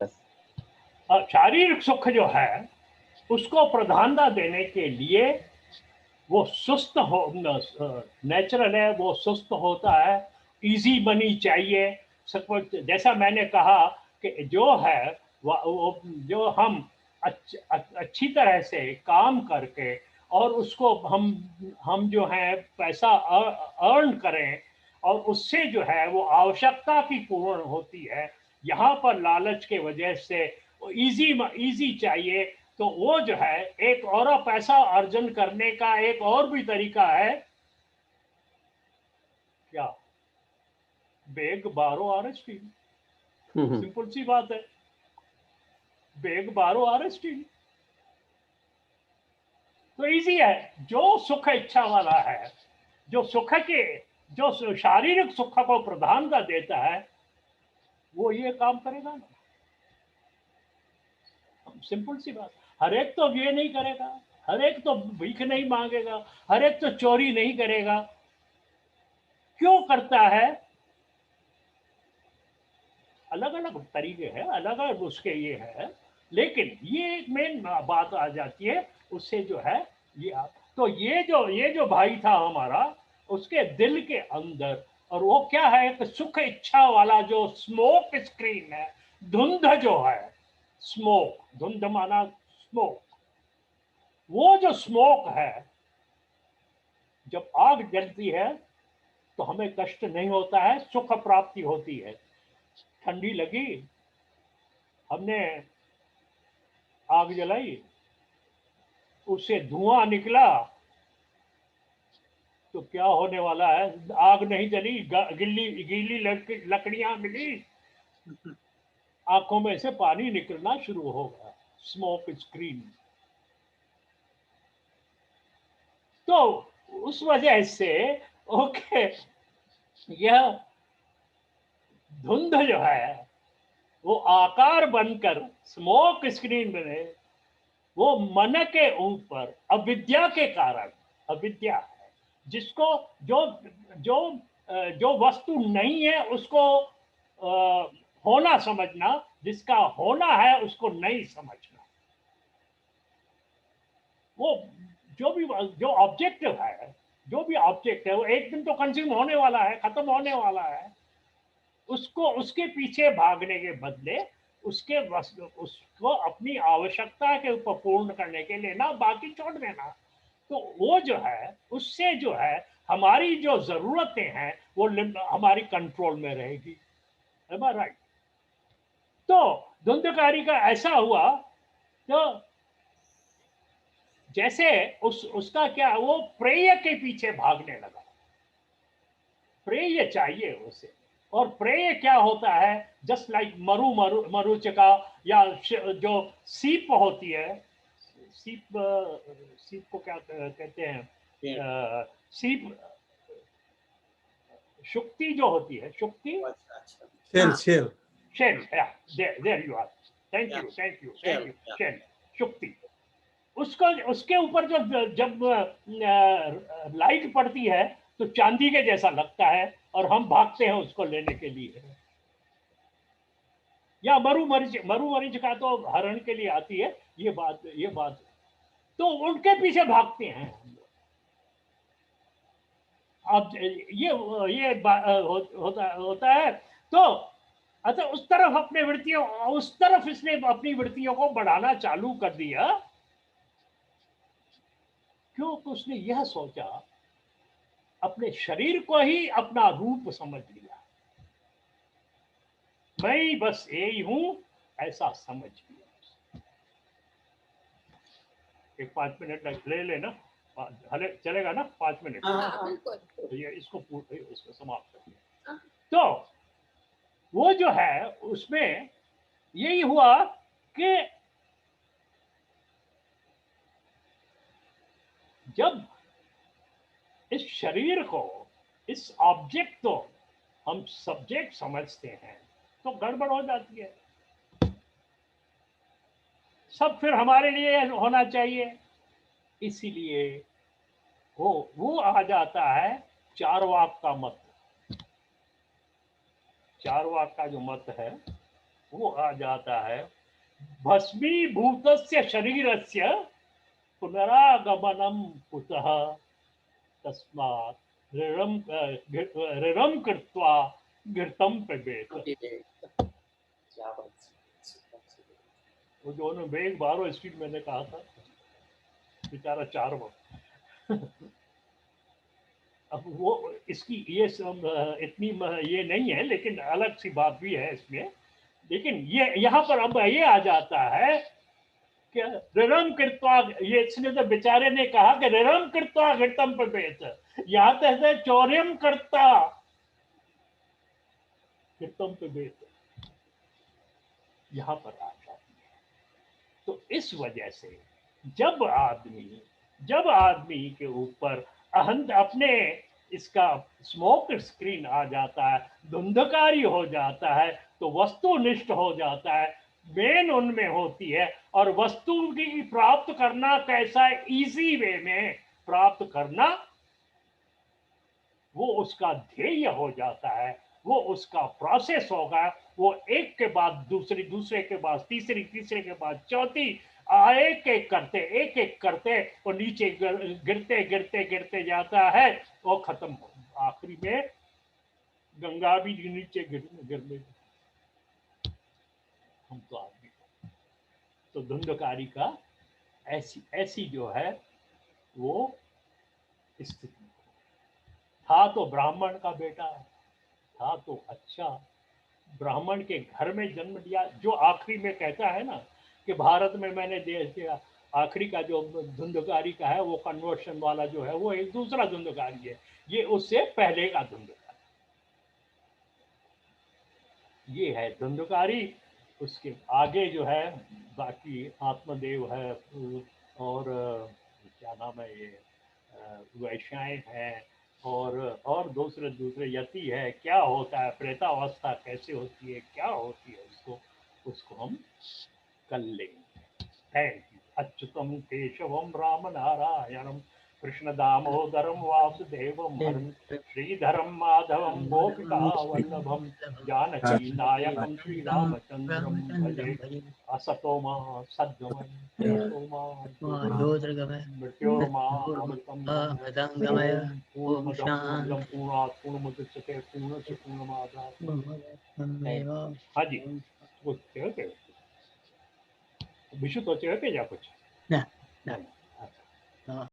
शारीरिक सुख जो है उसको प्रधानता देने के लिए वो सुस्त हो, नेचुरल है, वो सुस्त होता है, इजी मनी चाहिए सब कुछ। जैसा मैंने कहा कि जो है वो जो हम अच्छी तरह से काम करके और उसको हम जो है पैसा अर्न करें और उससे जो है वो आवश्यकता की पूर्ण होती है। यहाँ पर लालच के वजह से इजी इजी चाहिए, तो वो जो है एक और पैसा अर्जन करने का एक और भी तरीका है, क्या? बेग बारो आरएसटी। सिंपल सी बात है, बेग बारो आरएसटी। तो इजी है। जो सुख इच्छा वाला है, जो सुख के जो शारीरिक सुख को प्रधानता देता है, वो ये काम करेगा ना। सिंपल सी बात। हर एक तो ये नहीं करेगा, हर एक तो भीख नहीं मांगेगा, हर एक तो चोरी नहीं करेगा। क्यों करता है? अलग अलग तरीके हैं, अलग अलग उसके ये है, लेकिन ये एक मेन बात आ जाती है उससे जो है ये। तो ये जो भाई था हमारा, उसके दिल के अंदर, और वो क्या है, एक सुख इच्छा वाला जो स्मोक स्क्रीन है, धुंध जो है, स्मोक, धुंध माना स्मोक, वो जो स्मोक है, जब आग जलती है तो हमें कष्ट नहीं होता है, सुख प्राप्ति होती है। ठंडी लगी, हमने आग जलाई, उससे धुआं निकला, तो क्या होने वाला है? आग नहीं जली, गिल्ली गीली लकड़ियां मिली, आंखों में से पानी निकलना शुरू होगा, स्मोक स्क्रीन। तो उस वजह से ओके, यह धुंध जो है वो आकार बनकर स्मोक स्क्रीन बने, वो मन के ऊपर अविद्या के कारण, अविद्या है जिसको, जो जो जो वस्तु नहीं है उसको होना समझना, जिसका होना है उसको नहीं समझना। वो जो ऑब्जेक्टिव है, जो भी ऑब्जेक्ट है वो एक दिन तो कंज्यूम होने वाला है, खत्म होने वाला है। उसको उसके पीछे भागने के बदले उसको अपनी आवश्यकता के ऊपर पूर्ण करने के लेना, बाकी छोड़ देना। तो वो जो है उससे जो है हमारी जो जरूरतें हैं वो हमारी कंट्रोल में रहेगी। राइट? तो धुंधकारी का ऐसा हुआ, तो जैसे उसका क्या, वो प्रेय के पीछे भागने लगा, प्रेय चाहिए उसे। और प्रेय क्या होता है? जस्ट लाइक मरुचिका, या जो सीप होती है, सीप, सीप को क्या कहते हैं? सीप, शुक्ति जो होती है, शुक्ति, shell, shell, shell, there you are, thank you thank you thank you, shell, शुक्ति। उसको, उसके ऊपर जब लाइट पड़ती है तो चांदी के जैसा लगता है, और हम भागते हैं उसको लेने के लिए। या मरु मरीच का तो हरण के लिए आती है, ये बात, तो उनके पीछे भागते हैं हम लोग। अब ये होता है। तो अच्छा, उस तरफ अपने वृत्तियों, उस तरफ इसने अपनी वृत्तियों को बढ़ाना चालू कर दिया, क्योंकि उसने यह सोचा, अपने शरीर को ही अपना रूप समझ लिया, मैं बस यही हूं, ऐसा समझ लिया। एक 5 मिनट ले लेना, चलेगा ना 5 मिनट? तो ये इसको समाप्त कर। तो वो जो है उसमें यही हुआ कि जब इस शरीर को, इस ऑब्जेक्ट को हम सब्जेक्ट समझते हैं तो गड़बड़ हो जाती है। सब फिर हमारे लिए होना चाहिए, इसीलिए वो आ जाता है चारवाक का मत। चारवाक का जो मत है वो आ जाता है, भस्मीभूतस्य शरीरस्य पुनरागमनम कुतः तस्मात् ऋणम कृत्वा घृतम पिबेत। क्या बात। वो जो वेग 12 स्पीड मैंने कहा था, बेचारा 4 वक्त। अब वो इसकी ये इतनी ये नहीं है, लेकिन अलग सी बात भी है इसमें। लेकिन ये यहाँ पर अब ये आ जाता है कि ऋणम कृत्वा, ये इसने तो बेचारे ने कहा कि ऋणम कृत्वा घृतम पिबेत, यहाँ तो है चौर्यम करता घृतम पिबेत, यहाँ पर आ जाती है। तो इस वजह से जब आदमी के ऊपर अहंत अपने इसका स्मोक स्क्रीन आ जाता है, धुंधकारी हो जाता है, तो वस्तुनिष्ठ हो जाता है, मेन उनमें होती है। और वस्तु की प्राप्त करना कैसा, इजी वे में प्राप्त करना, वो उसका ध्येय हो जाता है, वो उसका प्रोसेस होगा। वो एक के बाद दूसरी, दूसरे के बाद तीसरी, तीसरे के बाद चौथी, एक एक करते वो नीचे गिरते गिरते गिरते जाता है और खत्म हो, आखिरी में गंगा भी नीचे गिरने। हम तो आदमी, तो धुंधकारी का ऐसी जो है वो स्थिति। था तो ब्राह्मण का बेटा, था तो अच्छा, ब्राह्मण के घर में जन्म लिया। जो आखिरी में कहता है ना कि भारत में मैंने देखा, आखिरी का जो धुंधकारी का है वो कन्वर्शन वाला जो है वो एक दूसरा धुंधकारी है, ये उससे पहले का धुंधकारी, ये है धुंधकारी। उसके आगे जो है बाकी आत्मदेव है, और क्या नाम है ये, वैश्याएं हैं, और दूसरे दूसरे यति है। क्या होता है प्रेतावस्था, कैसे होती है, क्या होती है, उसको हम कल लेंगे। Thank you. अच्युतम केशवम राम नारायणम कृष्ण दामोदरम वासुदेवम हरम श्रीधरम माधवम गोपिका वल्लभम जानकी नायकम श्री रामचंद्रम भजे। असतो मा सद्गमय तमसो मा ज्योतिर्गमय मृत्योर्मा अमृतम अमृतंगमय। ओम पूर्णमदः पूर्णमिदं पूर्णात् पूर्णमुदच्यते पूर्णस्य पूर्णमादाय। हाँ जी, कुछ विशु तो चाहिए क्या कुछ? ना